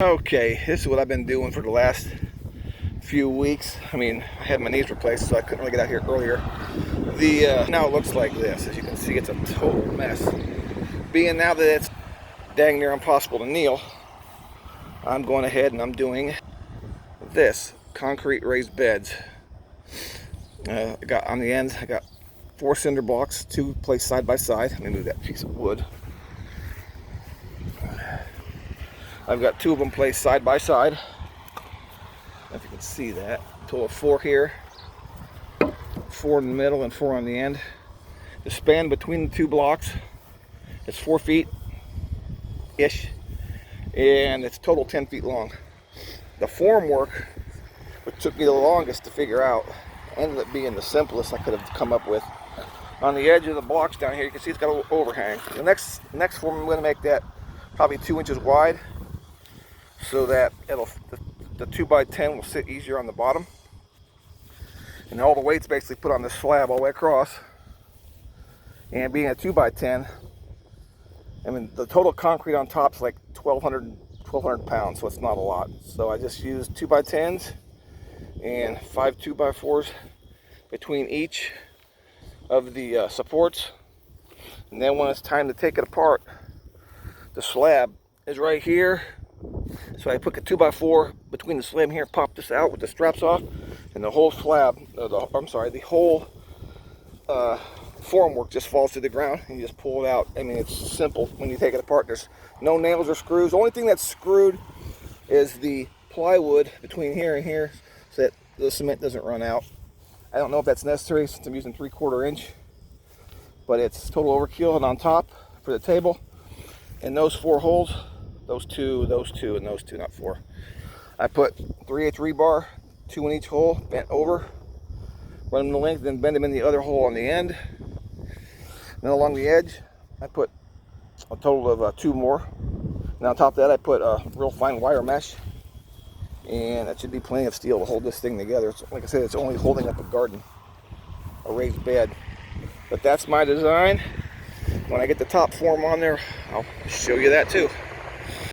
Okay, this is what I've been doing for the last few weeks. I mean, I had my knees replaced, so I couldn't really get out here earlier. Now it looks like this. As you can see, it's a total mess. Being now that it's dang near impossible to kneel, I'm going ahead and I'm doing this concrete raised beds. I got on the ends, I got 4 cinder blocks, 2 placed side by side. Let me move that piece of wood. I've got 2 of them placed side by side. If you can see that, total of 4 here, 4 in the middle and 4 on the end. The span between the 2 blocks is 4 feet ish, and it's total 10 feet long. The form work, which took me the longest to figure out, ended up being the simplest I could have come up with. On the edge of the blocks down here, you can see it's got an overhang. The next form, I'm going to make that probably 2 inches wide, so that the 2x10 will sit easier on the bottom. And all the weight's basically put on this slab all the way across. And being a 2x10, I mean, the total concrete on top is like 1,200 pounds, so it's not a lot. So I just used 2x10s and 5 2x4s between each of the supports. And then when it's time to take it apart, the slab is right here. So I put the 2x4 between the slab here, pop this out with the straps off, and the whole slab, the whole formwork just falls to the ground, and you just pull it out. I mean, it's simple when you take it apart. There's no nails or screws. The only thing that's screwed is the plywood between here and here, so that the cement doesn't run out. I don't know if that's necessary since I'm using 3/4 inch, but it's total overkill. And on top for the table, and those 4 holes, those two, and those 2, not 4. I put 3/8 rebar, 2 in each hole, bent over, run them the length, then bend them in the other hole on the end. Then along the edge, I put a total of 2 more. And on top of that, I put a real fine wire mesh, and that should be plenty of steel to hold this thing together. It's, like I said, it's only holding up a garden, a raised bed. But that's my design. When I get the top form on there, I'll show you that too.